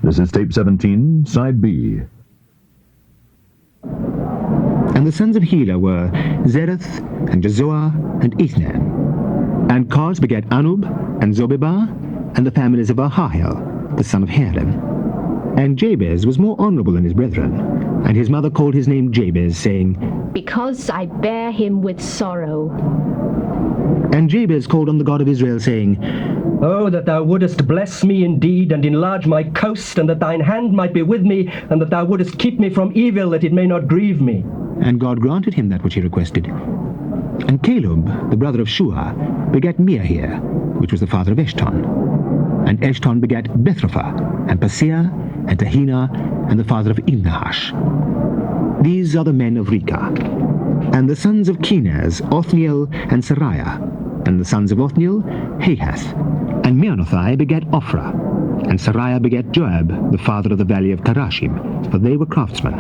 This is tape 17, side B. And the sons of Hela were Zereth, and Jezoah, and Ethnan. And Koz begat Anub, and Zobebah, and the families of Ahahiel, the son of Harim. And Jabez was more honorable than his brethren, and his mother called his name Jabez, saying, Because I bear him with sorrow. And Jabez called on the God of Israel, saying, Oh, that thou wouldest bless me indeed, and enlarge my coast, and that thine hand might be with me, and that thou wouldest keep me from evil, that it may not grieve me. And God granted him that which he requested. And Caleb, the brother of Shuah, begat Meahir, which was the father of Eshton. And Eshton begat Bethrophah, and Paseah, and Tahina, and the father of Imnahash. These are the men of Rechah. And the sons of Kenaz, Othniel, and Sariah. And the sons of Othniel, Hahath. And Meonothai begat Ophrah. And Sariah begat Joab, the father of the valley of Karashim, for they were craftsmen.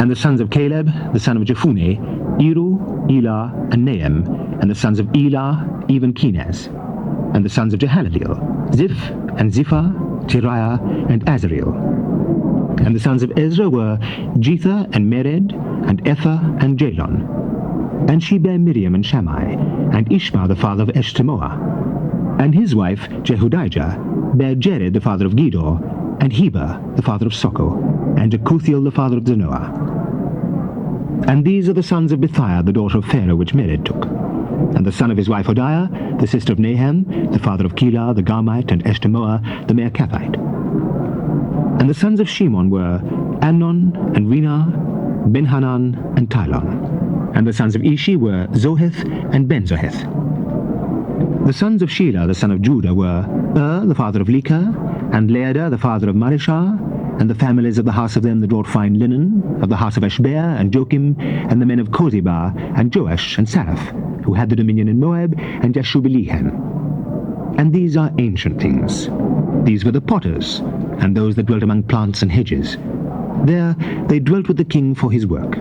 And the sons of Caleb, the son of Jephunneh, Eru, Elah, and Naam. And the sons of Elah, even Kenaz. And the sons of Jehalaleel, Ziph, and Ziphah, Tiriah, and Azareel. And the sons of Ezra were Jether, and Mered, and Ether, and Jalon. And she bare Miriam and Shammai, and Ishma the father of Eshtemoa. And his wife Jehudijah bare Jared the father of Gedor, and Heber the father of Soko, and Jekuthiel the father of Zanoah. And these are the sons of Bithiah the daughter of Pharaoh, which Mered took. And the son of his wife Hodiah, the sister of Naham, the father of Keilah the Garmite, and Eshtemoa the Meerkathite. And the sons of Shimon were Amnon, and Rina, Ben-Hanan, and Tilon. And the sons of Ishi were Zoheth, and Ben-Zoheth. The sons of Shelah, the son of Judah, were the father of Leka, and Leadah, the father of Marishah, and the families of the house of them that wrought fine linen, of the house of Ashbeah, and Joachim, and the men of Kozibah, and Joash, and Saraph, who had the dominion in Moab, and Jashubilehem. And these are ancient things. These were the potters, and those that dwelt among plants and hedges. There they dwelt with the king for his work.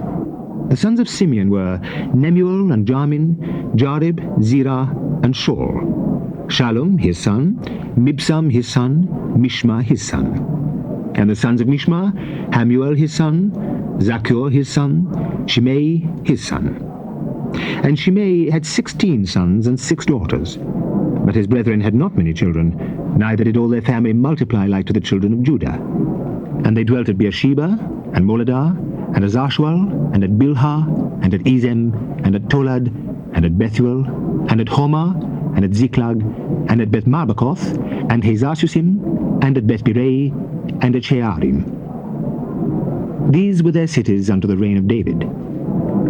The sons of Simeon were Nemuel, and Jamin, Jarib, Zerah, and Shaul. Shallum his son, Mibsam his son, Mishma his son. And the sons of Mishma, Hamuel his son, Zakur his son, Shimei his son. And Shimei had 16 sons and 6 daughters. But his brethren had not many children, neither did all their family multiply like to the children of Judah. And they dwelt at Beersheba, and Moladah, and at Zashwal, and at Bilhah, and at Ezem, and at Tolad, and at Bethuel, and at Homa, and at Ziklag, and at Beth-Marbakoth, and Hazasusim, and at Beth-Birei, and at Shearim. These were their cities unto the reign of David.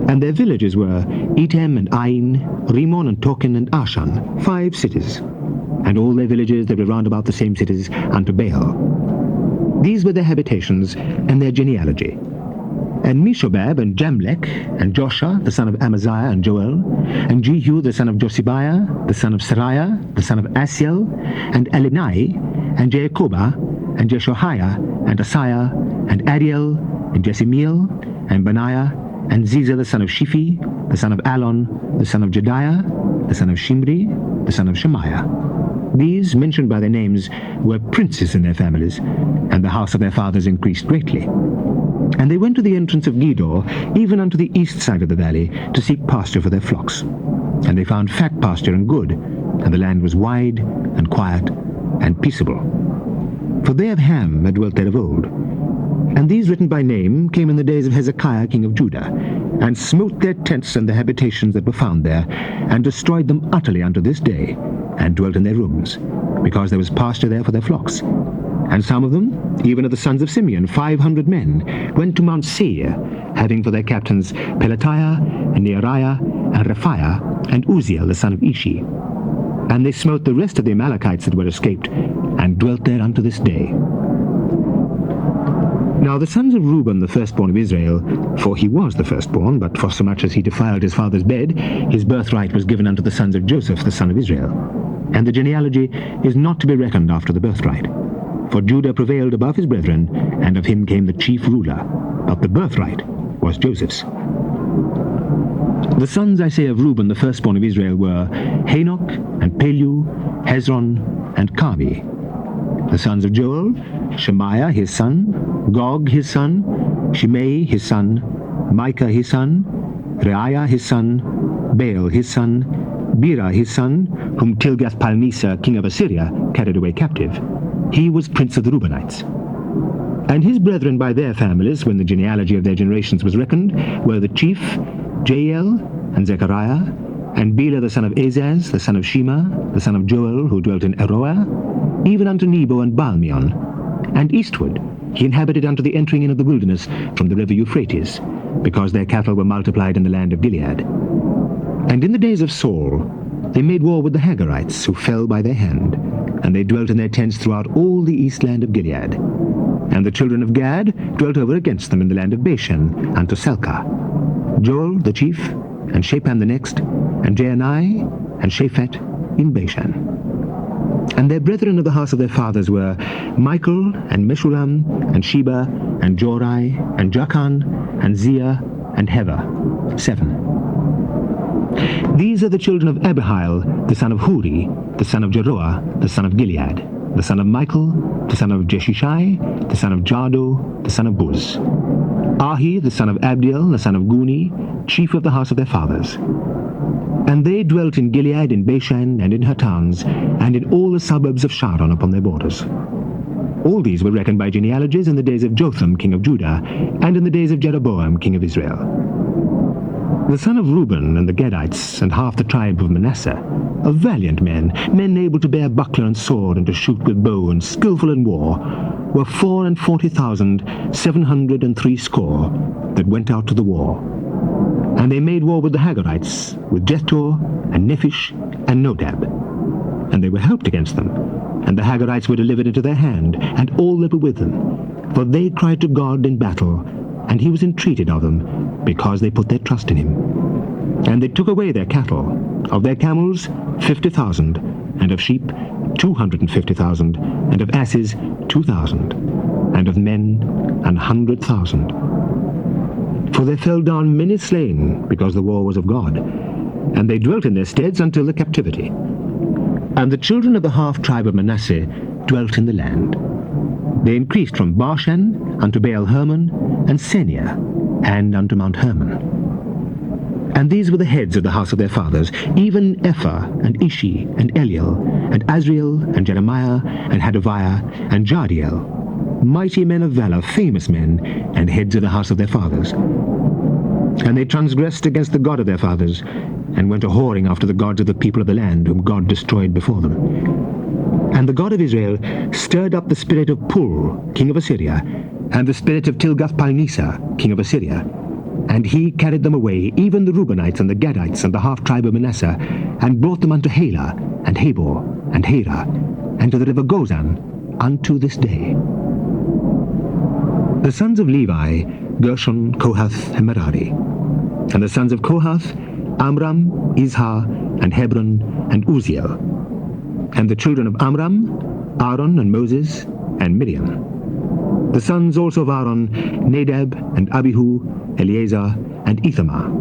And their villages were Etam and Ain, Rimmon and Tochen and Ashan, 5 cities. And all their villages that were round about the same cities unto Baal. These were their habitations and their genealogy. And Meshobab and Jamlech, and Joshua the son of Amaziah and Joel, and Jehu the son of Josibiah, the son of Sariah, the son of Asiel, and Elinai, and Jacoba, and Jeshoiah, and Asaiah, and Ariel, and Jesimiel, and Benaiah, and Ziza the son of Shiphi, the son of Alon, the son of Jediah, the son of Shimri, the son of Shemaiah. These, mentioned by their names, were princes in their families, and the house of their fathers increased greatly. And they went to the entrance of Gedor, even unto the east side of the valley, to seek pasture for their flocks. And they found fat pasture and good, and the land was wide, and quiet, and peaceable. For they of Ham had dwelt there of old. And these written by name came in the days of Hezekiah king of Judah, and smote their tents and the habitations that were found there, and destroyed them utterly unto this day, and dwelt in their rooms, because there was pasture there for their flocks. And some of them, even of the sons of Simeon, 500 men, went to Mount Seir, having for their captains Pelatiah, and Neariah, and Rephaiah, and Uzziel the son of Ishi. And they smote the rest of the Amalekites that were escaped, and dwelt there unto this day. Now the sons of Reuben, the firstborn of Israel, for he was the firstborn, but forsomuch as he defiled his father's bed, his birthright was given unto the sons of Joseph, the son of Israel. And the genealogy is not to be reckoned after the birthright. For Judah prevailed above his brethren, and of him came the chief ruler, but the birthright was Joseph's. The sons, I say, of Reuben, the firstborn of Israel, were Hanok, and Pelu, Hezron, and Carmi. The sons of Joel, Shemaiah his son, Gog his son, Shimei his son, Micah his son, Reiah his son, Baal his son, Bera his son, whom Tilgath-Pilneser, king of Assyria, carried away captive. He was prince of the Reubenites. And his brethren by their families, when the genealogy of their generations was reckoned, were the chief, Jael, and Zechariah, and Bela the son of Azaz, the son of Shema, the son of Joel, who dwelt in Aroah, even unto Nebo and Baalmeon. And eastward he inhabited unto the entering in of the wilderness from the river Euphrates, because their cattle were multiplied in the land of Gilead. And in the days of Saul they made war with the Hagarites, who fell by their hand, and they dwelt in their tents throughout all the east land of Gilead. And the children of Gad dwelt over against them in the land of Bashan unto Salcah. Joel the chief, and Shaphan the next, and Jaanai, and Shaphat in Bashan. And their brethren of the house of their fathers were Michael, and Meshullam, and Sheba, and Jorai, and Jachan, and Zia, and Heber, 7. These are the children of Abihail, the son of Huri, the son of Jeroah, the son of Gilead, the son of Michael, the son of Jeshishai, the son of Jado, the son of Buz. Ahi, the son of Abdiel, the son of Guni, chief of the house of their fathers. And they dwelt in Gilead, in Bashan, and in her towns, and in all the suburbs of Sharon upon their borders. All these were reckoned by genealogies in the days of Jotham, king of Judah, and in the days of Jeroboam, king of Israel. The son of Reuben and the Gadites, and half the tribe of Manasseh, of valiant men, men able to bear buckler and sword, and to shoot with bow, and skillful in war, were 44,760 that went out to the war. And they made war with the Hagarites, with Jethor, and Nephish, and Nodab. And they were helped against them, and the Hagarites were delivered into their hand, and all that were with them. For they cried to God in battle, and he was entreated of them, because they put their trust in him. And they took away their cattle, of their camels 50,000, and of sheep 250,000, and of asses 2,000, and of men 100,000. For there fell down many slain, because the war was of God, and they dwelt in their steads until the captivity. And the children of the half-tribe of Manasseh dwelt in the land. They increased from Bashan unto Baal-Hermon, and Senia, and unto Mount Hermon. And these were the heads of the house of their fathers, even Ephah, and Ishi, and Eliel, and Azriel, and Jeremiah, and Hadaviah, and Jardiel, mighty men of valor, famous men, and heads of the house of their fathers. And they transgressed against the God of their fathers, and went a-whoring after the gods of the people of the land, whom God destroyed before them. And the God of Israel stirred up the spirit of Pul, king of Assyria, and the spirit of Tilgath-Pilneser, king of Assyria. And he carried them away, even the Reubenites and the Gadites and the half-tribe of Manasseh, and brought them unto Halah, and Habor, and Hara, and to the river Gozan, unto this day. The sons of Levi, Gershon, Kohath, and Merari. And the sons of Kohath, Amram, Izhar, and Hebron, and Uziel. And the children of Amram, Aaron, and Moses, and Miriam. The sons also of Aaron, Nadab, and Abihu, Eleazar, and Ithamar.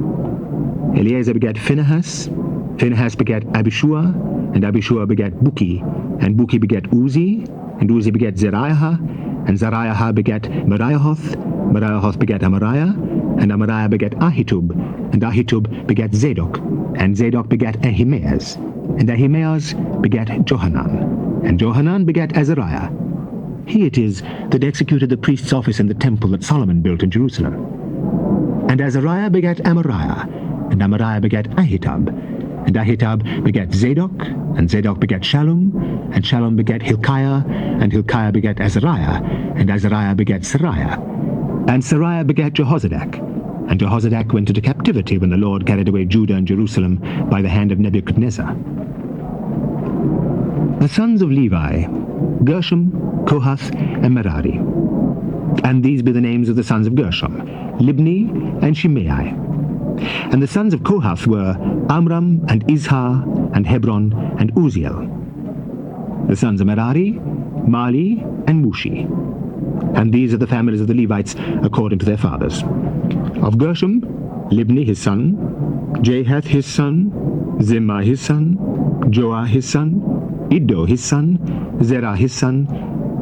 Eleazar begat Phinehas, Phinehas begat Abishua, and Abishua begat Buki, and Buki begat Uzi, and Uzi begat Zeriah, and Zeriah begat Meriahoth, Meriahoth begat Amariah, and Amariah begat Ahitub, and Ahitub begat Zadok, and Zadok begat Ahimaaz, and Ahimaaz begat Johanan, and Johanan begat Azariah. He it is that executed the priest's office in the temple that Solomon built in Jerusalem. And Azariah begat Amariah, and Amariah begat Ahitub, and Ahitub begat Zadok, and Zadok begat Shallum, and Shallum begat Hilkiah, and Hilkiah begat Azariah, and Azariah begat Sariah, and Sariah begat Jehozadak, and Jehozadak went into captivity when the Lord carried away Judah and Jerusalem by the hand of Nebuchadnezzar. The sons of Levi, Gershom, Kohath, and Merari. And these be the names of the sons of Gershom, Libni, and Shimei. And the sons of Kohath were Amram, and Izhar, and Hebron, and Uziel. The sons of Merari, Mali, and Mushi. And these are the families of the Levites according to their fathers. Of Gershom, Libni his son, Jahath his son, Zimmah his son, Joah his son, Iddo his son, Zerah his son,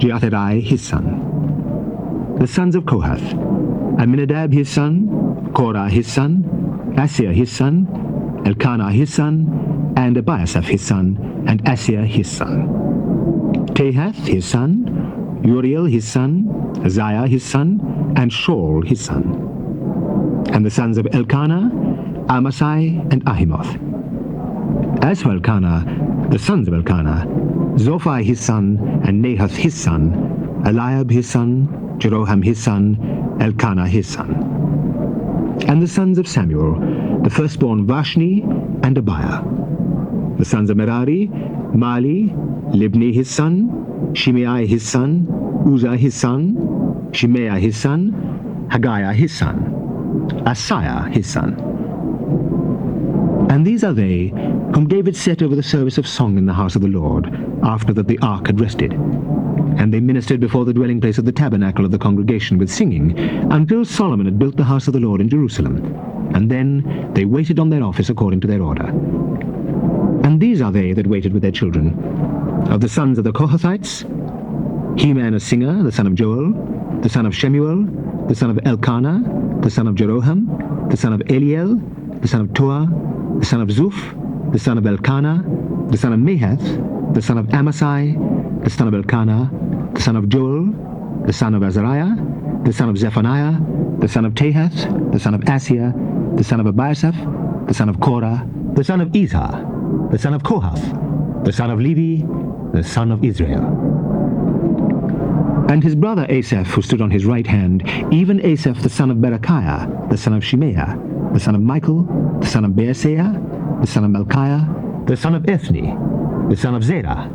Jeatherai his son. The sons of Kohath: Aminadab his son, Korah his son, Asir his son, Elkanah his son, and Abiasaph his son, and Asir his son. Tahath his son, Uriel his son, Uzziah his son, and Shaul his son. And the sons of Elkanah, Amasai and Ahimoth. As for Elkanah, the sons of Elkanah, Zophai his son, and Nahath his son, Eliab his son, Jeroham his son, Elkanah his son. And the sons of Samuel, the firstborn Vashni and Abiah. The sons of Merari, Mali, Libni his son, Shimei his son, Uzzah his son, Shimei his son, Haggiah his son, Asaiah his son. And these are they whom David set over the service of song in the house of the Lord, after that the ark had rested. And they ministered before the dwelling place of the tabernacle of the congregation with singing, until Solomon had built the house of the Lord in Jerusalem. And then they waited on their office according to their order. And these are they that waited with their children. Of the sons of the Kohathites, Heman a singer, the son of Joel, the son of Shemuel, the son of Elkanah, the son of Jeroham, the son of Eliel, the son of Toah, the son of Zuph, the son of Elkanah, the son of Mahath, the son of Amasai, the son of Elkanah, the son of Joel, the son of Azariah, the son of Zephaniah, the son of Tahath, the son of Asir, the son of Abiasaph, the son of Korah, the son of Izhar, the son of Kohath, the son of Levi, the son of Israel. And his brother Asaph, who stood on his right hand, even Asaph the son of Berechiah, the son of Shimea, the son of Michael, the son of Beasaiah, the son of Malchiah, the son of Ethni, the son of Zerah,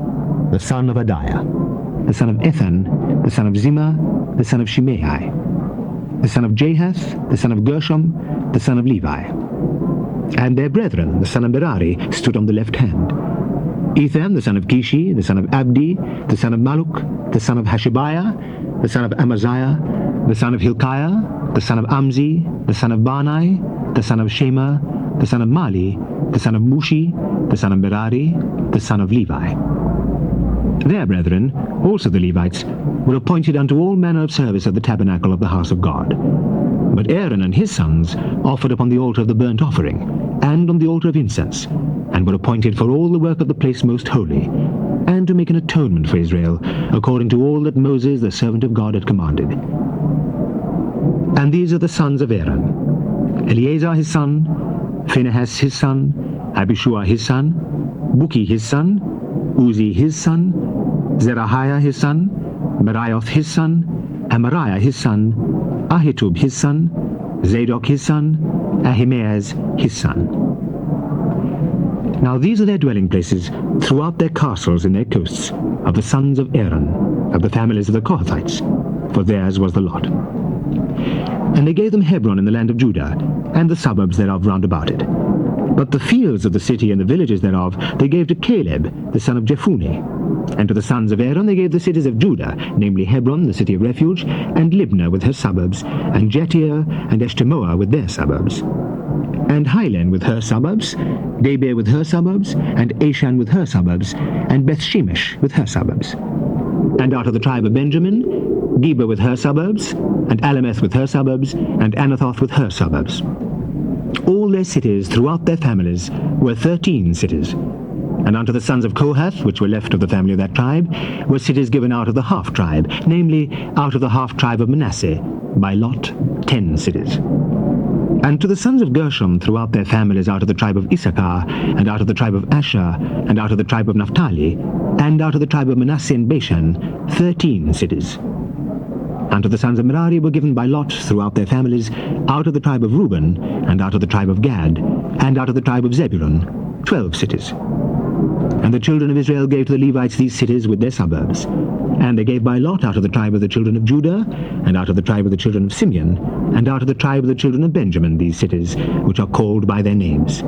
the son of Adiah, the son of Ethan, the son of Zimah, the son of Shimei, the son of Jahath, the son of Gershom, the son of Levi. And their brethren, the son of Merari, stood on the left hand. Ethan, the son of Kishi, the son of Abdi, the son of Maluk, the son of Hashabiah, the son of Amaziah, the son of Hilkiah, the son of Amzi, the son of Bani, the son of Shema, the son of Mali, the son of Mushi, the son of Merari, the son of Levi. Their brethren, also the Levites, were appointed unto all manner of service at the tabernacle of the house of God. But Aaron and his sons offered upon the altar of the burnt offering, and on the altar of incense, and were appointed for all the work of the place most holy, and to make an atonement for Israel, according to all that Moses the servant of God had commanded. And these are the sons of Aaron: Eleazar his son, Phinehas his son, Abishua his son, Buki his son, Uzi his son, Zerahiah his son, Merioth his son, Amariah his son, Ahitub his son, Zadok his son, Ahimaaz his son. Now these are their dwelling places throughout their castles in their coasts, of the sons of Aaron, of the families of the Kohathites, for theirs was the lot. And they gave them Hebron in the land of Judah, and the suburbs thereof round about it. But the fields of the city and the villages thereof they gave to Caleb, the son of Jephunneh. And to the sons of Aaron they gave the cities of Judah, namely Hebron, the city of refuge, and Libnah with her suburbs, and Jattir and Eshtemoa with their suburbs, and Hilen with her suburbs, Debir with her suburbs, and Ashan with her suburbs, and Bethshemesh with her suburbs. And out of the tribe of Benjamin, Geba with her suburbs, and Alameth with her suburbs, and Anathoth with her suburbs. All their cities throughout their families were 13 cities. And unto the sons of Kohath, which were left of the family of that tribe, were cities given out of the half-tribe, namely, out of the half-tribe of Manasseh, by lot 10 cities. And to the sons of Gershom throughout their families out of the tribe of Issachar, and out of the tribe of Asher, and out of the tribe of Naphtali, and out of the tribe of Manasseh and Bashan, 13 cities. Unto the sons of Merari were given by lot throughout their families out of the tribe of Reuben, and out of the tribe of Gad, and out of the tribe of Zebulun, 12 cities. And the children of Israel gave to the Levites these cities with their suburbs. And they gave by lot out of the tribe of the children of Judah, and out of the tribe of the children of Simeon, and out of the tribe of the children of Benjamin these cities, which are called by their names.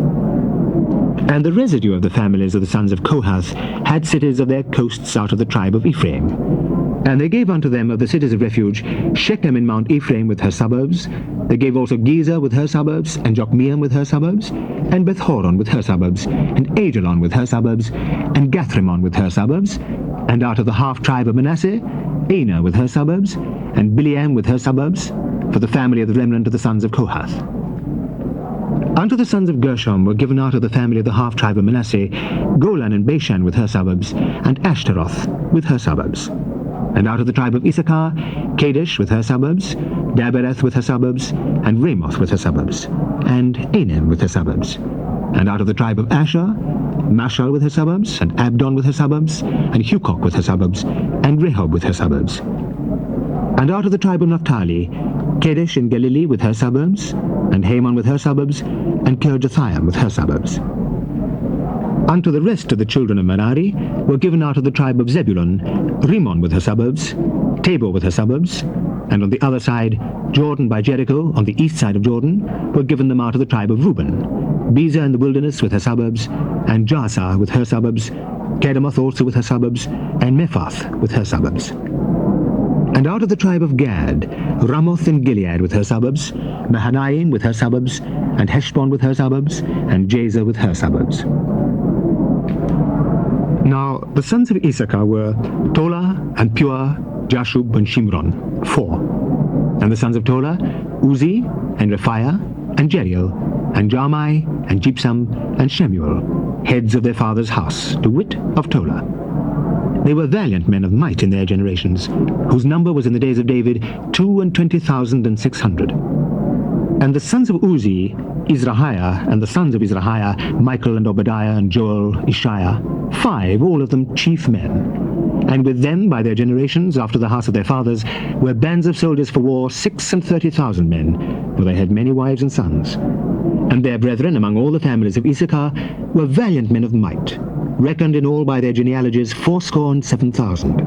And the residue of the families of the sons of Kohath had cities of their coasts out of the tribe of Ephraim. And they gave unto them of the cities of refuge Shechem in Mount Ephraim with her suburbs. They gave also Gezer with her suburbs, and Jokmeam with her suburbs, and Beth-horon with her suburbs, and Ajalon with her suburbs, and Gathrimmon with her suburbs, And out of the half-tribe of Manasseh, Anah with her suburbs, and Bileam with her suburbs, for the family of the remnant of the sons of Kohath. Unto the sons of Gershom were given out of the family of the half-tribe of Manasseh, Golan and Bashan with her suburbs, and Ashtaroth with her suburbs. And out of the tribe of Issachar, Kadesh with her suburbs, Dabereth with her suburbs, and Ramoth with her suburbs, and Anem with her suburbs. And out of the tribe of Asher, Mashal with her suburbs, and Abdon with her suburbs, and Hukok with her suburbs, and Rehob with her suburbs. And out of the tribe of Naphtali, Kadesh in Galilee with her suburbs, and Haman with her suburbs, and Kirjathaim with her suburbs. Unto the rest of the children of Merari were given out of the tribe of Zebulun, Rimmon with her suburbs, Tabor with her suburbs, and on the other side, Jordan by Jericho, on the east side of Jordan, were given them out of the tribe of Reuben, Bezer in the wilderness with her suburbs, and Jaasah with her suburbs, Kedemoth also with her suburbs, and Mephath with her suburbs. And out of the tribe of Gad, Ramoth in Gilead with her suburbs, Mahanaim with her suburbs, and Heshbon with her suburbs, and Jazer with her suburbs. Now the sons of Issachar were Tola, and Pua, Jashub, and Shimron, 4. And the sons of Tola, Uzi, and Rephiah, and Jeriel, and Jarmai, and Gypsum, and Shemuel, heads of their father's house, to wit, of Tola. They were valiant men of might in their generations, whose number was in the days of David 22,600. And the sons of Uzi, Izrahiah, and the sons of Izrahiah, Michael and Obadiah and Joel, Ishiah, 5, all of them chief men. And with them, by their generations, after the house of their fathers, were bands of soldiers for war 36,000 men, for they had many wives and sons. And their brethren among all the families of Issachar were valiant men of might, reckoned in all by their genealogies 7,000.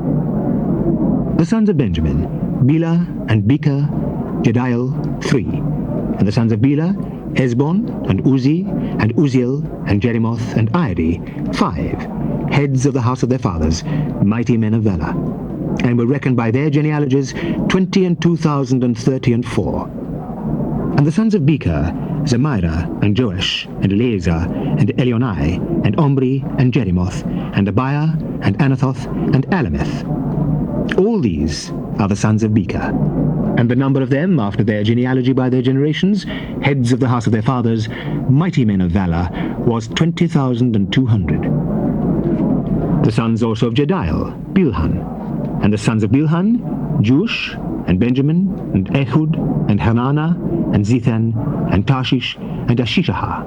The sons of Benjamin, Bela and Becher, Jediel, 3. And the sons of Bela, Hezbon, and Uzi, and Uziel, and Jerimoth, and Iri, 5, heads of the house of their fathers, mighty men of valor, and were reckoned by their genealogies 20,034. And the sons of Becher, Zemira, and Joash, and Eleazar, and Elionai, and Omri, and Jerimoth, and Abiah, and Anathoth, and Alameth. All these are the sons of Becher. And the number of them, after their genealogy by their generations, heads of the house of their fathers, mighty men of valor, was 20,200. The sons also of Jediel, Bilhan. And the sons of Bilhan, Jush, and Benjamin, and Ehud, and Hanana, and Zethan, and Tarshish, and Ashishahar.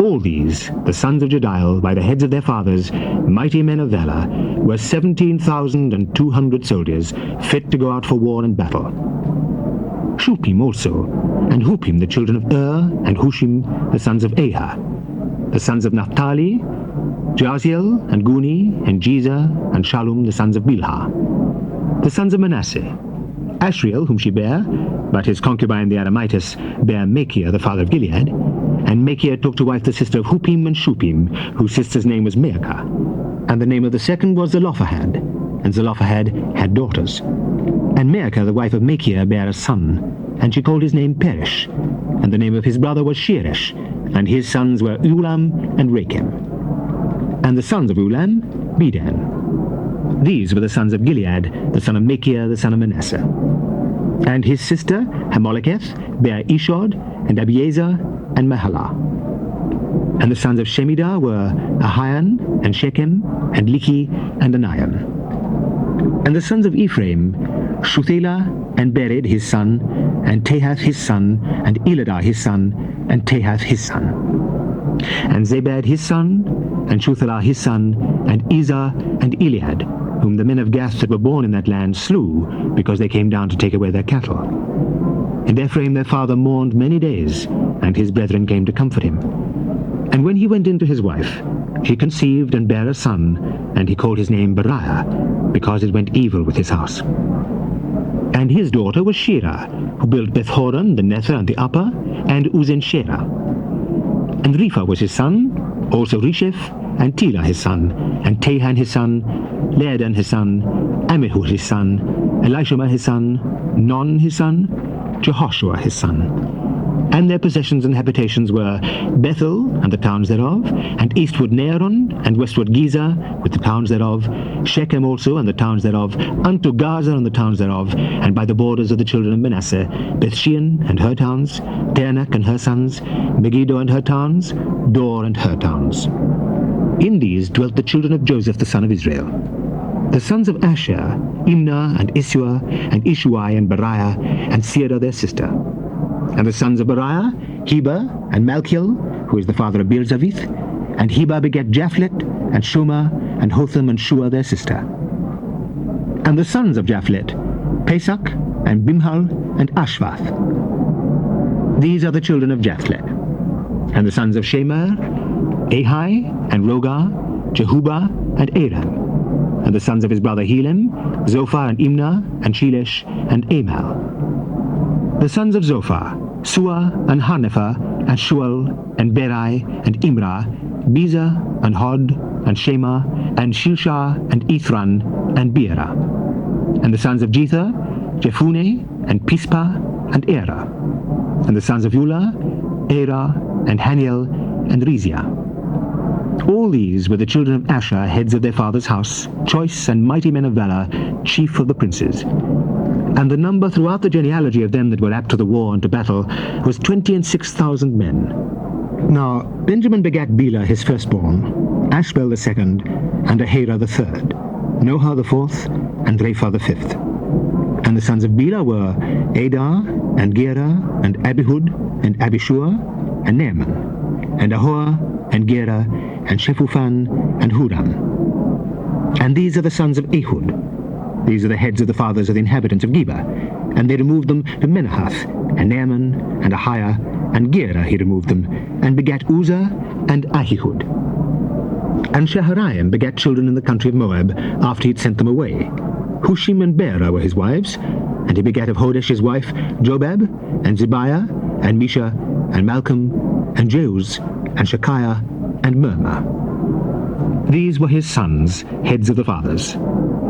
All these, the sons of Jediel, by the heads of their fathers, mighty men of valor, were 17,200 soldiers, fit to go out for war and battle. Shupim also, and Hupim the children of and Hushim the sons of Ahah. The sons of Naphtali, Jaziel, and Guni, and Jezer, and Shallum the sons of Bilhah. The sons of Manasseh, Ashriel, whom she bare, but his concubine the Aramitess bare Machir the father of Gilead, and Machir took to wife the sister of Hupim and Shupim, whose sister's name was Maacah. And the name of the second was Zelophehad, and Zelophehad had daughters. And Maacah the wife of Machir bare a son, and she called his name Perish, and the name of his brother was Sheresh, and his sons were Ulam and Rakem. And the sons of Ulam, Bedan. These were the sons of Gilead, the son of Machir, the son of Manasseh. And his sister, Hammoleketh, bare Ishod, and Abiezer, and Mahalah. And the sons of Shemidah were Ahian, and Shechem, and Liki, and Aniam. And the sons of Ephraim, Shuthelah, and Bered his son, and Tahath his son, and Eladah his son, and Tahath his son. And Zebad his son, and Shuthelah his son, and Ezer, and Eliad, whom the men of Gath that were born in that land slew, because they came down to take away their cattle. And Ephraim their father mourned many days, and his brethren came to comfort him. And when he went in to his wife, she conceived and bare a son, and he called his name Beriah, because it went evil with his house. And his daughter was Shirah, who built Beth-horon, the nether and the upper, and Uzen-Sherah. And Ripha was his son, also Resheph, and Telah his son, and Tahan his son, Ladan his son, Amihud his son, Elishama his son, Non his son, Jehoshua his son. And their possessions and habitations were Bethel and the towns thereof, and eastward Naaron, and westward Giza with the towns thereof, Shechem also and the towns thereof, unto Gaza and the towns thereof, and by the borders of the children of Manasseh, Bethshean and her towns, Taanach and her sons, Megiddo and her towns, Dor and her towns. In these dwelt the children of Joseph the son of Israel. The sons of Asher, Imnah and Isua, and Ishuai and Beriah, and Serah their sister. And the sons of Beriah, Heber and Malchiel, who is the father of Beelzavith, and Heber begat Japhlet, and Shomer, and Hotham, and Shua their sister. And the sons of Japhlet, Pesach, and Bimhal, and Ashvath. These are the children of Japhlet. And the sons of Shemer, Ahai, and Rogar, Jehuba, and Aram. And the sons of his brother Helem, Zophar, and Imnah, and Shelesh, and Amal. The sons of Zophar, Sua, and Harnepher, and Shual, and Berai, and Imrah, Biza, and Hod, and Shema, and Shilshah, and Ithran, and Beera. And the sons of Jether, Jephuneh, and Pispa, and Era. And the sons of Ulah, Era, and Haniel, and Rizia. All these were the children of Asher, heads of their father's house, choice and mighty men of valor, chief of the princes. And the number throughout the genealogy of them that were apt to the war and to battle was 26,000 men. Now Benjamin begat Bela his firstborn, Ashbel the second, and Ahira the third, Noha the fourth, and Rapha the fifth. And the sons of Bela were Adar, and Gera, and Abihud, and Abishua, and Naaman, and Ahoah, and Gera, and Shephufan, and Huram. And these are the sons of Ehud. These are the heads of the fathers of the inhabitants of Geba. And they removed them to Menahath, and Naaman, and Ahiah, and Gera he removed them, and begat Uzzah, and Ahihud. And Shaharaim begat children in the country of Moab, after he had sent them away. Hushim and Beerah were his wives, and he begat of Hodesh his wife Jobab, and Zibiah, and Misha, and Malcolm, and Jeuz, and Shekiah, and Mirma. These were his sons, heads of the fathers.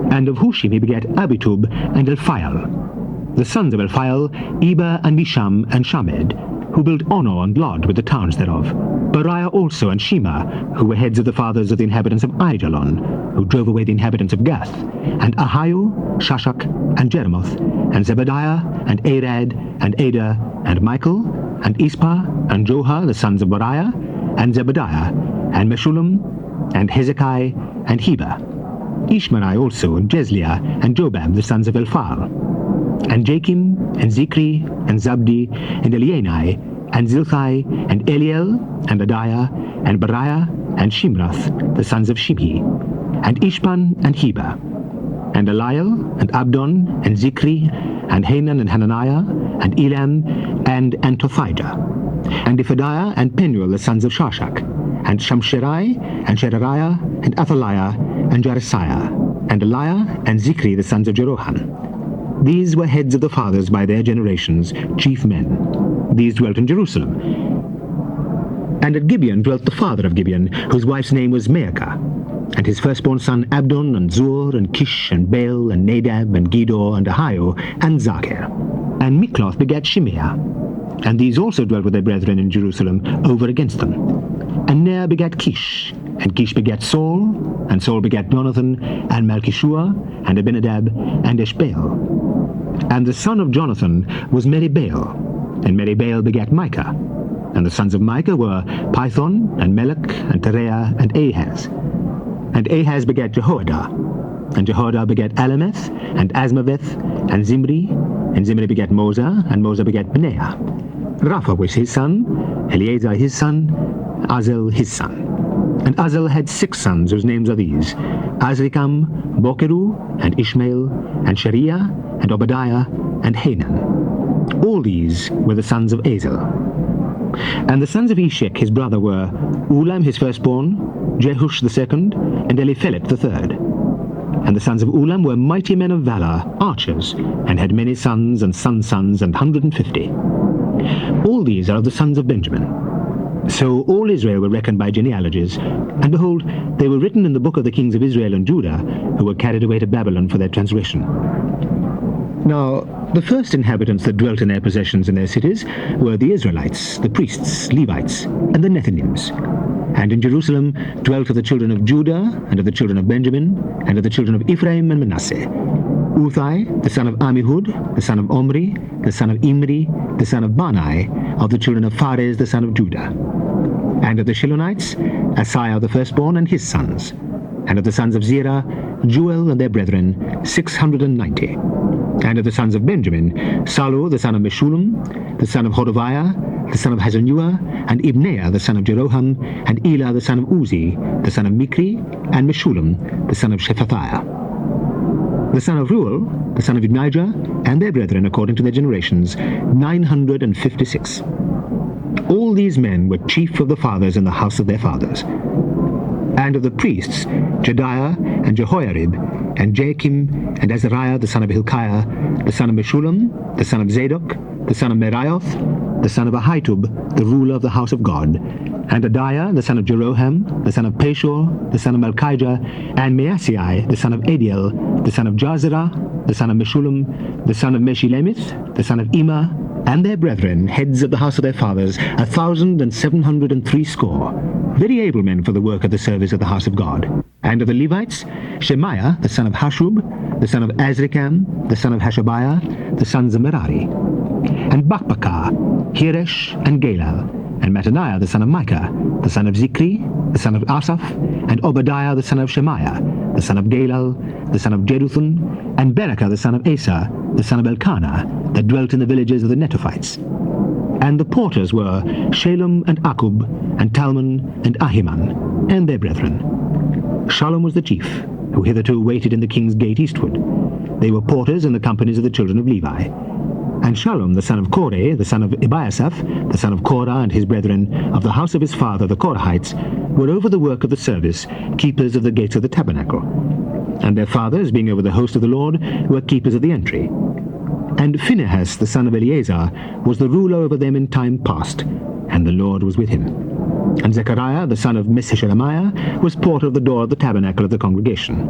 And of Hushim he begat Abitub and Elphaial. The sons of Elphaial, Eber and Misham and Shamed, who built Ono and Lod with the towns thereof. Beriah also and Shema, who were heads of the fathers of the inhabitants of Aijalon, who drove away the inhabitants of Gath. And Ahiu, Shashak, and Jeremoth, and Zebediah, and Arad, and Ada, and Michael, and Ispa, and Joha, the sons of Beriah, and Zebediah, and Meshullam, and Hezekiah, and Heber. Ishmerai also, and Jezliah, and Jobab, the sons of Elphal. And Jakim, and Zikri, and Zabdi, and Elienai, and Zilthai, and Eliel, and Adiah, and Beriah, and Shimrath, the sons of Shimhi, and Ishpan, and Heber, and Eliel, and Abdon, and Zikri, and Hanan, and Hananiah, and Elam, and Antothijah, and Iphidiah, and Penuel, the sons of Shashak, and Shamsherai, and Shedariah, and Athaliah, and Jarisiah, and Eliah, and Zikri, the sons of Jeroham. These were heads of the fathers by their generations, chief men. These dwelt in Jerusalem. And at Gibeon dwelt the father of Gibeon, whose wife's name was Maacah, and his firstborn son Abdon, and Zur, and Kish, and Baal, and Nadab, and Gedor, and Ahio, and Zachar. And Mikloth begat Shimeah. And these also dwelt with their brethren in Jerusalem, over against them. And Ner begat Kish, and Kish begat Saul, and Saul begat Jonathan, and Malchishua, and Abinadab, and Eshbaal. And the son of Jonathan was Meribaal, and Meribaal begat Micah. And the sons of Micah were Pithon, and Melech, and Tereah, and Ahaz. And Ahaz begat Jehoiada, and Jehoiada begat Alameth, and Asmaveth, and Zimri, and Zimri begat Mosa, and Mosa begat Benaiah. Rapha was his son, Eleazar his son, Azel his son. And Azel had 6 sons, whose names are these: Azrikam, Bokeru, and Ishmael, and Shariah, and Obadiah, and Hanan. All these were the sons of Azel. And the sons of Eshek his brother were Ulam his firstborn, Jehush the second, and Eliphelet the third. And the sons of Ulam were mighty men of valor, archers, and had many sons and sons, and 150. All these are of the sons of Benjamin. So all Israel were reckoned by genealogies, and behold, they were written in the book of the kings of Israel and Judah, who were carried away to Babylon for their transgression. Now, the first inhabitants that dwelt in their possessions and their cities were the Israelites, the priests, Levites, and the Nethinims. And in Jerusalem dwelt of the children of Judah, and of the children of Benjamin, and of the children of Ephraim and Manasseh, Uthai, the son of Ammihud, the son of Omri, the son of Imri, the son of Bani, of the children of Phares, the son of Judah. And of the Shilonites, Asaiah the firstborn and his sons. And of the sons of Zerah, Jeuel and their brethren, 690. And of the sons of Benjamin, Salu the son of Meshullam, the son of Hodaviah, the son of Hazanua, and Ibneiah the son of Jeroham, and Elah the son of Uzi, the son of Mikri, and Meshullam the son of Shephathiah. The son of Reuel, the son of Ibnijah, and their brethren according to their generations, 956. All these men were chief of the fathers in the house of their fathers. And of the priests, Jedaiah and Jehoiarib, and Joachim, and Azariah the son of Hilkiah, the son of Meshullam, the son of Zadok, the son of Meraioth, the son of Ahitub, the ruler of the house of God, and Adiah the son of Jeroham, the son of Pashur, the son of Malchijah, and Maaseiah the son of Adiel, the son of Jazerah, the son of Meshullam, the son of Meshilemith, the son of Ima, and their brethren, heads of the house of their fathers, 1,760, very able men for the work of the service of the house of God. And of the Levites, Shemaiah, the son of Hashub, the son of Azrikam, the son of Hashabiah, the sons of Merari. And Bakbakar, Heresh, and Galal, and Mattaniah, the son of Micah, the son of Zikri, the son of Asaph, and Obadiah, the son of Shemaiah, the son of Galal, the son of Jeduthun, and Berekah, the son of Asa, the son of Elkanah, that dwelt in the villages of the Netophites. And the porters were Shalom and Akub, and Talmon and Ahiman, and their brethren. Shallum was the chief, who hitherto waited in the king's gate eastward. They were porters in the companies of the children of Levi. And Shallum, the son of Kore, the son of Ebiasaph, the son of Korah and his brethren, of the house of his father the Korahites, were over the work of the service, keepers of the gates of the tabernacle. And their fathers, being over the host of the Lord, were keepers of the entry. And Phinehas, the son of Eleazar, was the ruler over them in time past, and the Lord was with him. And Zechariah, the son of Meshishelemiah, was porter of the door of the tabernacle of the congregation.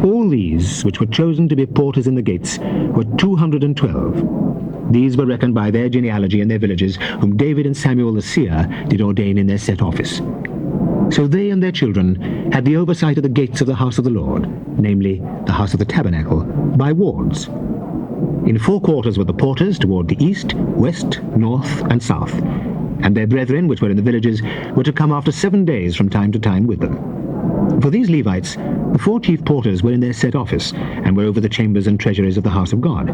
All these, which were chosen to be porters in the gates, were 212. These were reckoned by their genealogy and their villages, whom David and Samuel the seer did ordain in their set office. So they and their children had the oversight of the gates of the house of the Lord, namely, the house of the tabernacle, by wards. In 4 quarters were the porters toward the east, west, north, and south, and their brethren, which were in the villages, were to come after 7 days from time to time with them. For these Levites, the 4 chief porters were in their set office, and were over the chambers and treasuries of the house of God.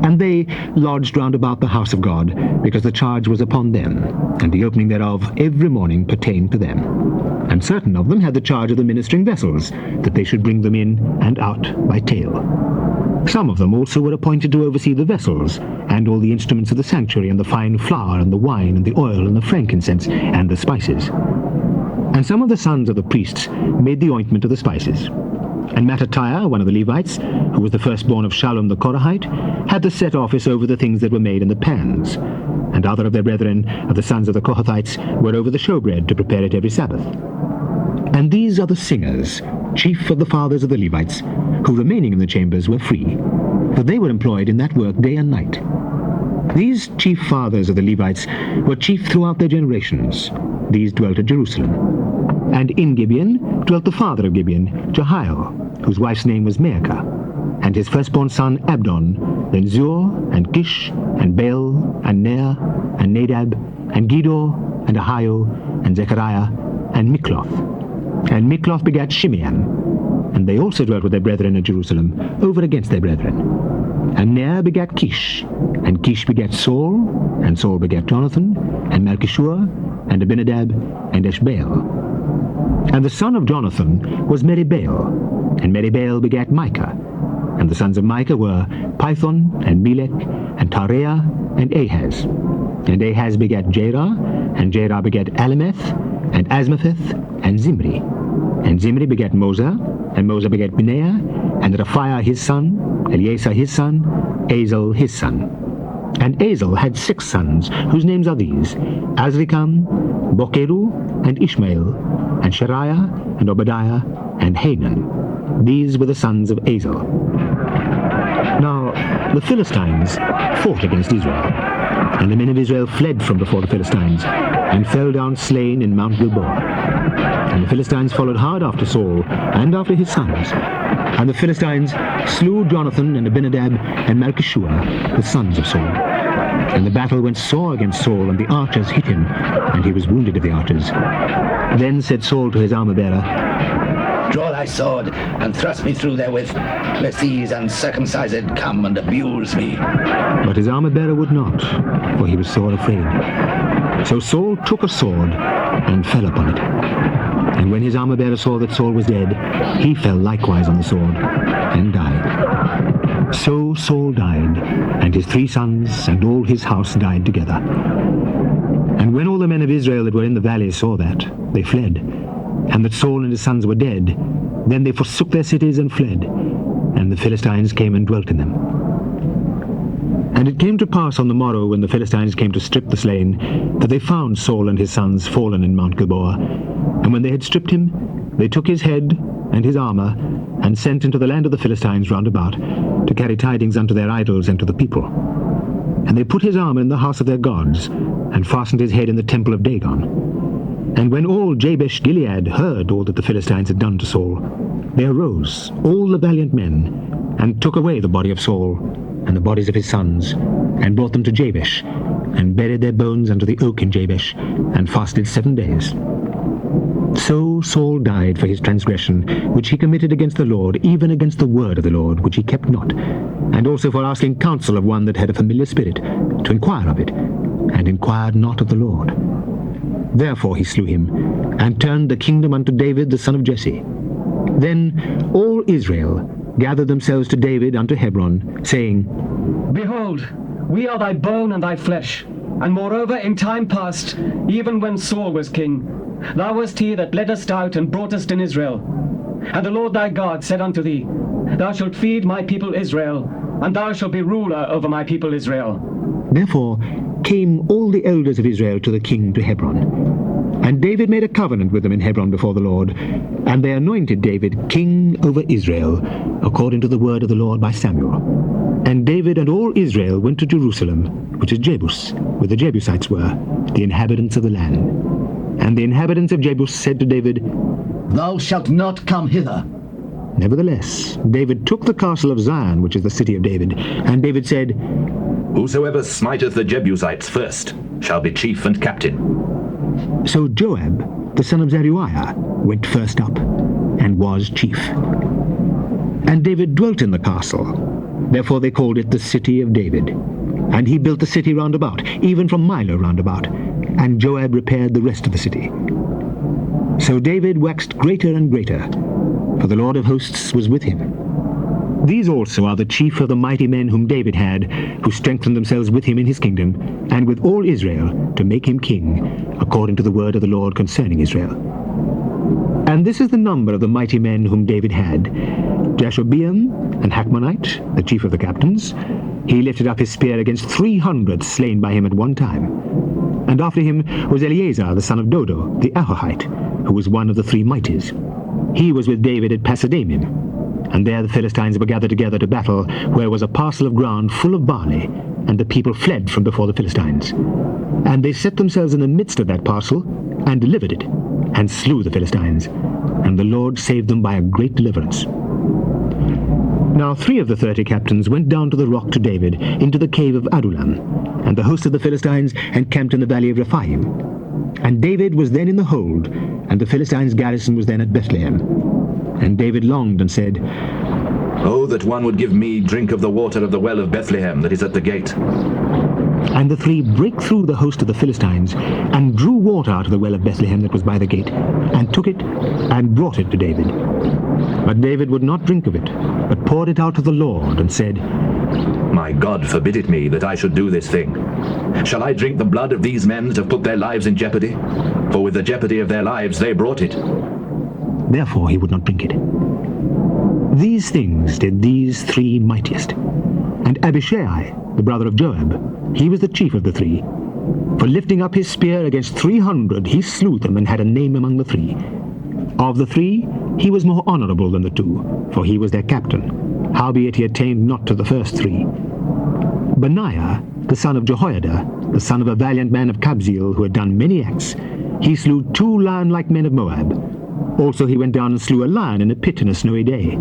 And they lodged round about the house of God, because the charge was upon them, and the opening thereof every morning pertained to them. And certain of them had the charge of the ministering vessels, that they should bring them in and out by tale. Some of them also were appointed to oversee the vessels, and all the instruments of the sanctuary, and the fine flour, and the wine, and the oil, and the frankincense, and the spices. And some of the sons of the priests made the ointment of the spices. And Mattatiah, one of the Levites, who was the firstborn of Shallum the Korahite, had the set office over the things that were made in the pans. And other of their brethren, of the sons of the Kohathites, were over the showbread to prepare it every Sabbath. And these are the singers, chief of the fathers of the Levites, who remaining in the chambers were free, for they were employed in that work day and night. These chief fathers of the Levites were chief throughout their generations. These dwelt at Jerusalem. And in Gibeon dwelt the father of Gibeon, Jehiel, whose wife's name was Maacah, and his firstborn son Abdon, then Zur, and Kish, and Baal, and Ner, and Nadab, and Gedor, and Ahio, and Zechariah, and Mikloth. And Mikloth begat Shimeam, and they also dwelt with their brethren at Jerusalem, over against their brethren. And Ner begat Kish, and Kish begat Saul, and Saul begat Jonathan, and Malchishua, and Abinadab, and Eshbaal. And the son of Jonathan was Meribaal, and Meribaal begat Micah. And the sons of Micah were Python, and Melech, and Tareah, and Ahaz. And Ahaz begat Jerah, and Jerah begat Alemeth, and Asmapheth, and Zimri. And Zimri begat Mosa, and Mosa begat Binea, and Raphiah his son, Eleasar his son, Azel his son. And Azel had 6 sons, whose names are these: Azrikam, Bokeru, and Ishmael, and Shariah, and Obadiah, and Hanan. These were the sons of Azel. Now, the Philistines fought against Israel. And the men of Israel fled from before the Philistines, and fell down slain in Mount Gilboa. And the Philistines followed hard after Saul, and after his sons. And the Philistines slew Jonathan and Abinadab and Malchishua, the sons of Saul. And the battle went sore against Saul, and the archers hit him, and he was wounded of the archers. Then said Saul to his armor-bearer, Draw thy sword, and thrust me through therewith, lest these uncircumcised come and abuse me. But his armor-bearer would not, for he was sore afraid. So Saul took a sword, and fell upon it. And when his armor-bearer saw that Saul was dead, he fell likewise on the sword, and died. So Saul died, and his 3 sons, and all his house died together. And when all the men of Israel that were in the valley saw that, they fled, and that Saul and his sons were dead, then they forsook their cities and fled, and the Philistines came and dwelt in them. And it came to pass on the morrow, when the Philistines came to strip the slain, that they found Saul and his sons fallen in Mount Gilboa. And when they had stripped him, they took his head and his armor, and sent into the land of the Philistines round about, to carry tidings unto their idols and to the people. And they put his armor in the house of their gods, and fastened his head in the temple of Dagon. And when all Jabesh Gilead heard all that the Philistines had done to Saul, they arose, all the valiant men, and took away the body of Saul, and the bodies of his sons, and brought them to Jabesh, and buried their bones under the oak in Jabesh, and fasted 7 days. So Saul died for his transgression, which he committed against the Lord, even against the word of the Lord, which he kept not, and also for asking counsel of one that had a familiar spirit, to inquire of it, and inquired not of the Lord. Therefore he slew him, and turned the kingdom unto David the son of Jesse. Then all Israel gathered themselves to David unto Hebron, saying, Behold, we are thy bone and thy flesh, and moreover in time past, even when Saul was king, thou wast he that led us out and brought us in Israel. And the Lord thy God said unto thee, Thou shalt feed my people Israel, and thou shalt be ruler over my people Israel. Therefore came all the elders of Israel to the king to Hebron. And David made a covenant with them in Hebron before the Lord, and they anointed David king over Israel, according to the word of the Lord by Samuel. And David and all Israel went to Jerusalem, which is Jebus, where the Jebusites were, the inhabitants of the land. And the inhabitants of Jebus said to David, Thou shalt not come hither. Nevertheless, David took the castle of Zion, which is the city of David. And David said, Whosoever smiteth the Jebusites first shall be chief and captain. So Joab, the son of Zeruiah, went first up, and was chief. And David dwelt in the castle. Therefore they called it the city of David. And he built the city round about, even from Milo round about. And Joab repaired the rest of the city. So David waxed greater and greater, for the Lord of hosts was with him. These also are the chief of the mighty men whom David had, who strengthened themselves with him in his kingdom, and with all Israel, to make him king, according to the word of the Lord concerning Israel. And this is the number of the mighty men whom David had: Jashobeam, and Hachmonite, the chief of the captains. He lifted up his spear against 300 slain by him at one time. And after him was Eleazar, the son of Dodo, the Ahohite, who was one of the 3 mighties. He was with David at Pasadamim. And there the Philistines were gathered together to battle, where was a parcel of ground full of barley, and the people fled from before the Philistines. And they set themselves in the midst of that parcel, and delivered it, and slew the Philistines. And the Lord saved them by a great deliverance. Now 3 of the 30 captains went down to the rock to David, into the cave of Adullam, and the host of the Philistines encamped in the valley of Rephaim. And David was then in the hold, and the Philistines' garrison was then at Bethlehem. And David longed and said, Oh, that one would give me drink of the water of the well of Bethlehem that is at the gate. And the 3 brake through the host of the Philistines, and drew water out of the well of Bethlehem that was by the gate, and took it, and brought it to David. But David would not drink of it, but poured it out to the Lord, and said, My God forbid it me that I should do this thing. Shall I drink the blood of these men that have put their lives in jeopardy? For with the jeopardy of their lives they brought it. Therefore he would not drink it. These things did these 3 mightiest. And Abishai, the brother of Joab, he was the chief of the 3. For lifting up his spear against 300, he slew them, and had a name among the 3. Of the 3, he was more honorable than the 2, for he was their captain. Howbeit he attained not to the first 3. Benaiah, the son of Jehoiada, the son of a valiant man of Kabzeel who had done many acts, he slew 2 lion-like men of Moab. Also he went down and slew a lion in a pit in a snowy day.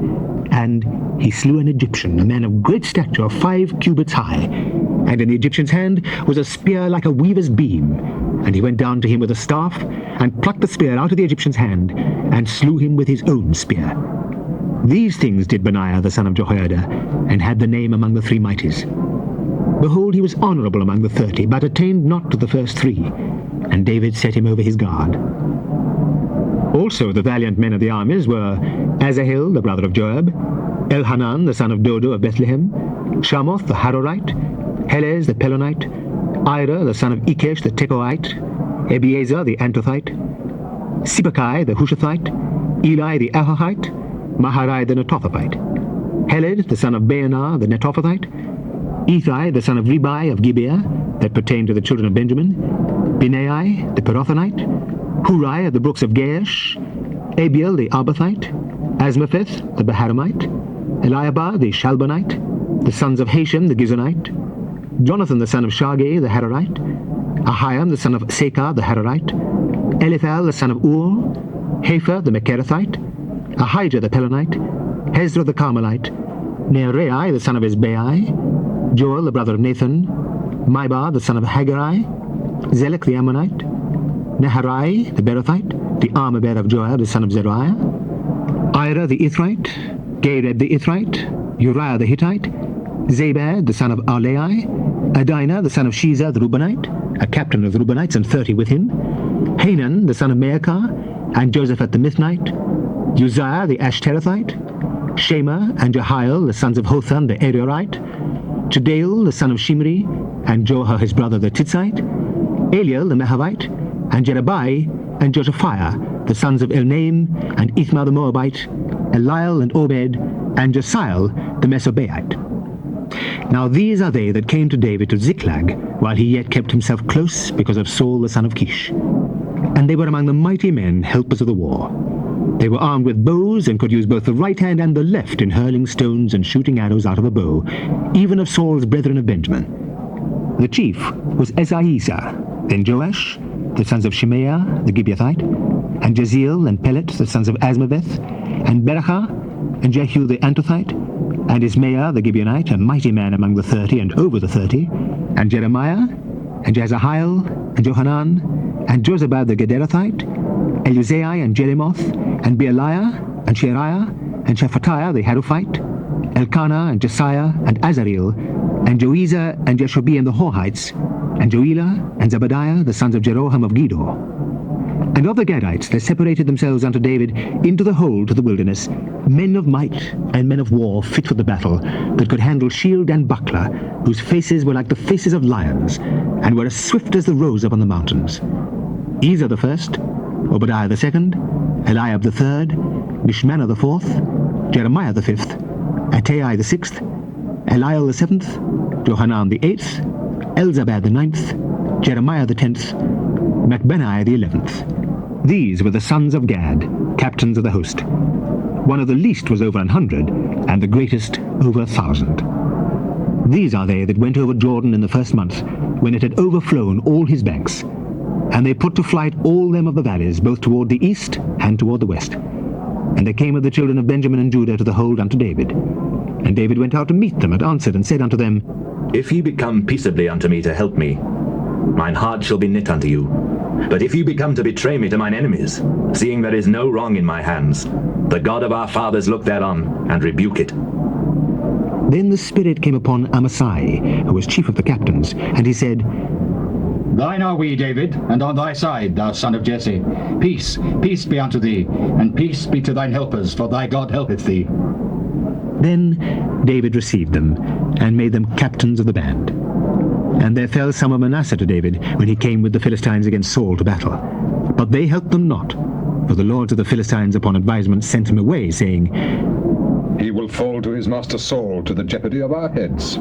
And he slew an Egyptian, a man of great stature, 5 cubits high. And in the Egyptian's hand was a spear like a weaver's beam. And he went down to him with a staff, and plucked the spear out of the Egyptian's hand, and slew him with his own spear. These things did Benaiah the son of Jehoiada, and had the name among the 3 mighties. Behold, he was honourable among the 30, but attained not to the first 3. And David set him over his guard. Also the valiant men of the armies were Asahel, the brother of Joab, Elhanan, the son of Dodo of Bethlehem, Shamoth, the Harorite, Helez, the Pelonite, Ira, the son of Ikesh, the Tekoite, Ebiezer, the Antothite, Sibbecai, the Hushathite, Eli, the Ahahite, Maharai, the Netophathite, Heled, the son of Baanah, the Netophathite, Ethai, the son of Ribai of Gibeah, that pertained to the children of Benjamin, Benai, the Pirathonite, Hurai of the brooks of Gaish, Abiel, the Arbathite, Asmapheth, the Baharamite, Eliabar, the Shalbonite, the sons of Hashem, the Gizonite, Jonathan, the son of Shageh, the Hararite, Ahiam, the son of Sekar, the Hararite, Eliphal, the son of Ur, Hepher, the Mecherathite, Ahijah, the Pelonite, Hezro, the Carmelite, Nearai, the son of Ezbai, Joel, the brother of Nathan, Maibar, the son of Haggai, Zelek, the Ammonite, Naharai, the Berothite, the armor-bearer of Joab, the son of Zeruiah, Ira, the Ithrite, Gareb, the Ithrite, Uriah, the Hittite, Zabad, the son of Arlai, Adinah, the son of Shiza, the Reubenite, a captain of the Reubenites, and 30 with him, Hanan, the son of Maacah, and Josaphat the Mithnite, Uzziah, the Ashterathite, Shema and Jehiel, the sons of Hotham, the Ariorite, Jediel, the son of Shimri, and Joha, his brother, the Titzite, Eliel, the Mehavite, and Jerebai, and Josaphiah, the sons of Elnaim, and Ithma the Moabite, Eliel and Obed, and Jesiel, the Mesobaite. Now these are they that came to David to Ziklag, while he yet kept himself close because of Saul the son of Kish. And they were among the mighty men, helpers of the war. They were armed with bows, and could use both the right hand and the left in hurling stones and shooting arrows out of a bow, even of Saul's brethren of Benjamin. The chief was Esaiah, then Joash, the sons of Shemaiah the Gibeathite, and Jeziel and Pelet, the sons of Asmaveth, and Berachah, and Jehu the Antothite, and Ismaiah the Gibeonite, a mighty man among the 30 and over the 30, and Jeremiah, and Jazahiel, and Johanan, and Jozabad the Gederathite, Eluzai and Jeremoth, and Bealiah, and Sheariah, and Shephatiah the Haruphite, Elkanah, and Jesiah, and Azareel, and Joezer, and Jeshobeam the Horites, and Joelah, and Zebadiah, the sons of Jeroham of Gedor. And of the Gadites there separated themselves unto David into the hold to the wilderness, men of might and men of war fit for the battle, that could handle shield and buckler, whose faces were like the faces of lions, and were as swift as the roes upon the mountains. Ezer the first, Obadiah the second, Eliab the third, Mishmannah the fourth, Jeremiah the fifth, Attai the sixth, Eliel the seventh, Johanan the eighth, Elzabad the ninth, Jeremiah the 10th, Macbenai the 11th. These were the sons of Gad, captains of the host. One of the least was over 100, and the greatest over 1,000. These are they that went over Jordan in the first month, when it had overflown all his banks. And they put to flight all them of the valleys, both toward the east and toward the west. And they came of the children of Benjamin and Judah to the hold unto David. And David went out to meet them, and answered and said unto them, If ye become peaceably unto me to help me, mine heart shall be knit unto you. But if ye become to betray me to mine enemies, seeing there is no wrong in my hands, the God of our fathers look thereon, and rebuke it. Then the Spirit came upon Amasai, who was chief of the captains, and he said, Thine are we, David, and on thy side, thou son of Jesse. Peace, peace be unto thee, and peace be to thine helpers, for thy God helpeth thee. Then David received them, and made them captains of the band. And there fell some of Manasseh to David, when he came with the Philistines against Saul to battle. But they helped them not, for the lords of the Philistines upon advisement sent him away, saying, He will fall to his master Saul, to the jeopardy of our heads.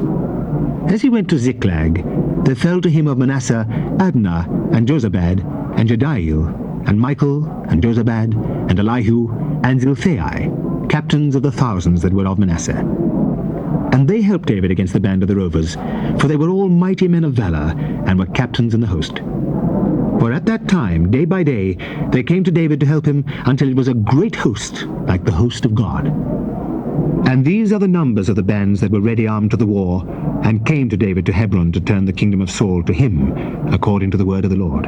As he went to Ziklag, there fell to him of Manasseh Adnah, and Jozabad, and Jediel, and Michael, and Jozabad, and Elihu, and Zilthai, captains of the thousands that were of Manasseh. And they helped David against the band of the rovers, for they were all mighty men of valor, and were captains in the host. For at that time, day by day, they came to David to help him, until it was a great host, like the host of God. And these are the numbers of the bands that were ready armed to the war, and came to David to Hebron to turn the kingdom of Saul to him, according to the word of the Lord.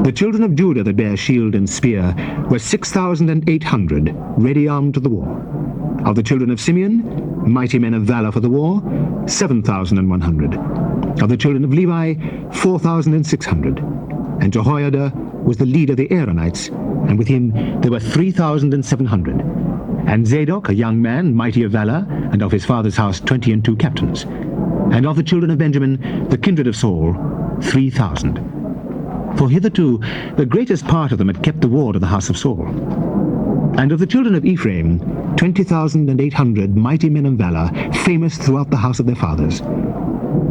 The children of Judah that bare shield and spear were 6,800, ready armed to the war. Of the children of Simeon, mighty men of valor for the war, 7,100. Of the children of Levi, 4,600. And Jehoiada was the leader of the Aaronites, and with him there were 3,700. And Zadok, a young man, mighty of valor, and of his father's house 22 captains. And of the children of Benjamin, the kindred of Saul, 3,000. For hitherto the greatest part of them had kept the ward of the house of Saul. And of the children of Ephraim, 20,800 mighty men of valor, famous throughout the house of their fathers.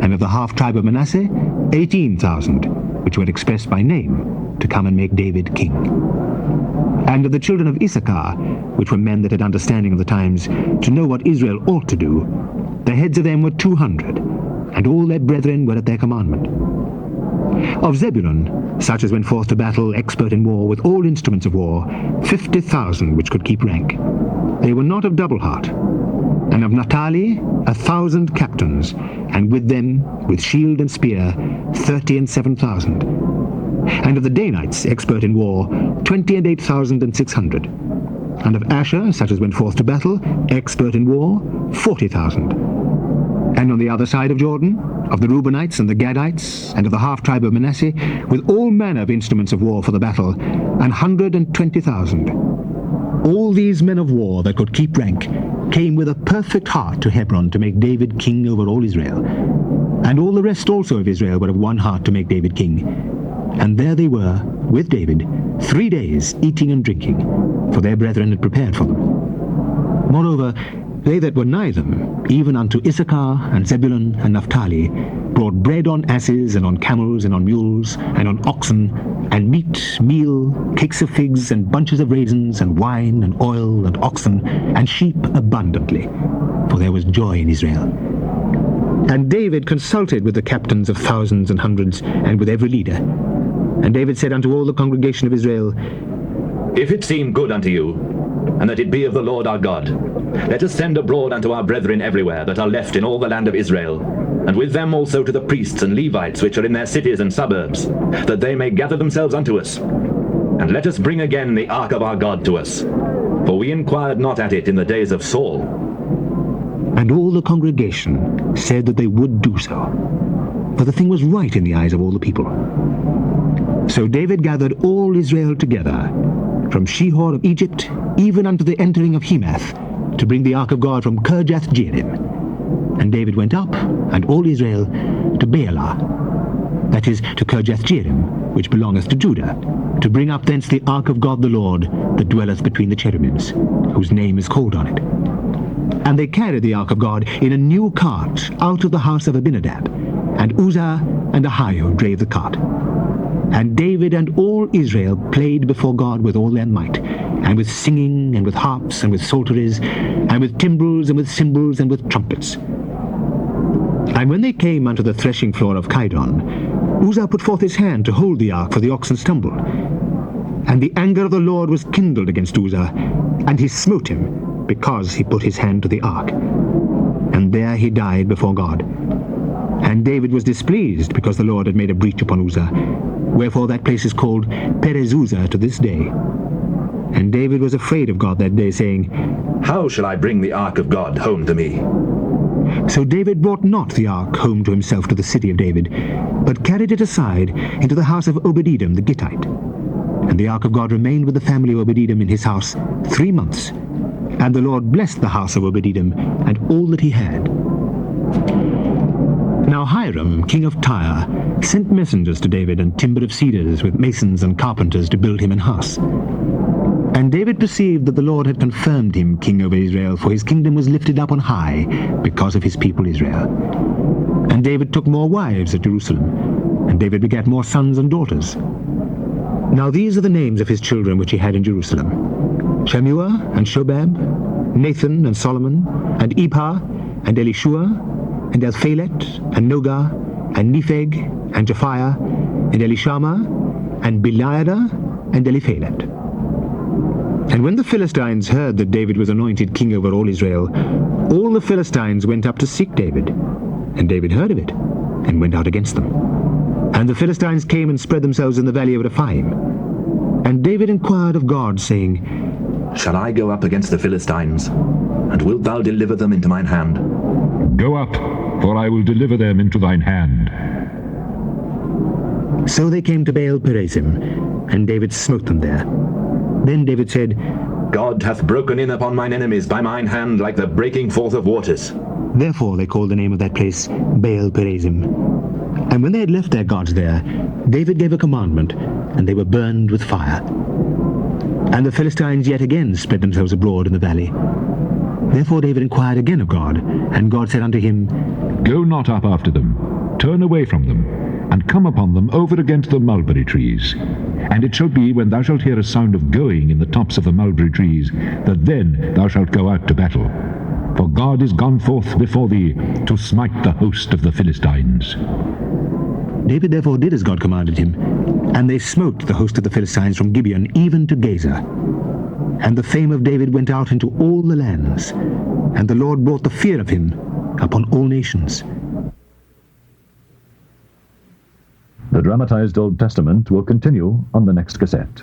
And of the half-tribe of Manasseh, 18,000, which were expressed by name, to come and make David king. And of the children of Issachar, which were men that had understanding of the times, to know what Israel ought to do, the heads of them were 200, and all their brethren were at their commandment. Of Zebulun, such as went forth to battle, expert in war, with all instruments of war, 50,000 which could keep rank. They were not of double heart. And of Naphtali, 1,000 captains, and with them, with shield and spear, 37,000. And of the Danites, expert in war, 28,600. And of Asher, such as went forth to battle, expert in war, 40,000. And on the other side of Jordan, of the Reubenites and the Gadites, and of the half-tribe of Manasseh, with all manner of instruments of war for the battle, 120,000. All these men of war that could keep rank came with a perfect heart to Hebron to make David king over all Israel. And all the rest also of Israel were of one heart to make David king. And there they were, with David, 3 days eating and drinking, for their brethren had prepared for them. Moreover, they that were nigh them, even unto Issachar and Zebulun and Naphtali, brought bread on asses, and on camels, and on mules, and on oxen, and meat, meal, cakes of figs, and bunches of raisins, and wine, and oil, and oxen, and sheep abundantly, for there was joy in Israel. And David consulted with the captains of thousands and hundreds, and with every leader. And David said unto all the congregation of Israel, If it seem good unto you, and that it be of the Lord our God, let us send abroad unto our brethren everywhere that are left in all the land of Israel, and with them also to the priests and Levites which are in their cities and suburbs, that they may gather themselves unto us. And let us bring again the ark of our God to us, for we inquired not at it in the days of Saul. And all the congregation said that they would do so, for the thing was right in the eyes of all the people. So David gathered all Israel together, from Shihor of Egypt, even unto the entering of Hemath, to bring the ark of God from Kirjath-jearim. And David went up, and all Israel, to Baalah, that is, to Kirjath-jearim, which belongeth to Judah, to bring up thence the ark of God the Lord, that dwelleth between the cherubims, whose name is called on it. And they carried the ark of God in a new cart out of the house of Abinadab, and Uzzah and Ahio drave the cart. And David and all Israel played before God with all their might, and with singing, and with harps, and with psalteries, and with timbrels, and with cymbals, and with trumpets. And when they came unto the threshing floor of Chidon, Uzzah put forth his hand to hold the ark, for the oxen stumbled. And the anger of the Lord was kindled against Uzzah, and he smote him, because he put his hand to the ark. And there he died before God. And David was displeased, because the Lord had made a breach upon Uzzah. Wherefore that place is called Perez-Uzzah to this day. And David was afraid of God that day, saying, How shall I bring the ark of God home to me? So David brought not the ark home to himself to the city of David, but carried it aside into the house of Obed-Edom the Gittite. And the ark of God remained with the family of Obed-Edom in his house 3 months. And the Lord blessed the house of Obed-Edom and all that he had. Now Hiram, king of Tyre, sent messengers to David and timber of cedars with masons and carpenters to build him an house. And David perceived that the Lord had confirmed him king over Israel, for his kingdom was lifted up on high because of his people Israel. And David took more wives at Jerusalem, and David begat more sons and daughters. Now these are the names of his children which he had in Jerusalem: Shemua and Shobab, Nathan and Solomon, and Ephah, and Elishua, and Elphalet, and Nogah, and Nepheg, and Japhiah, and Elishama, and Beliada, and Eliphalet. And when the Philistines heard that David was anointed king over all Israel, all the Philistines went up to seek David. And David heard of it, and went out against them. And the Philistines came and spread themselves in the valley of Rephaim. And David inquired of God, saying, Shall I go up against the Philistines? And wilt thou deliver them into mine hand? Go up, for I will deliver them into thine hand. So they came to Baal Perazim, and David smote them there. Then David said, God hath broken in upon mine enemies by mine hand like the breaking forth of waters. Therefore they called the name of that place Baal Perazim. And when they had left their gods there, David gave a commandment, and they were burned with fire. And the Philistines yet again spread themselves abroad in the valley. Therefore David inquired again of God, and God said unto him, Go not up after them, turn away from them, and come upon them over against the mulberry trees. And it shall be, when thou shalt hear a sound of going in the tops of the mulberry trees, that then thou shalt go out to battle. For God is gone forth before thee to smite the host of the Philistines. David therefore did as God commanded him, and they smote the host of the Philistines from Gibeon even to Gaza. And the fame of David went out into all the lands, and the Lord brought the fear of him upon all nations. The Dramatized Old Testament will continue on the next cassette.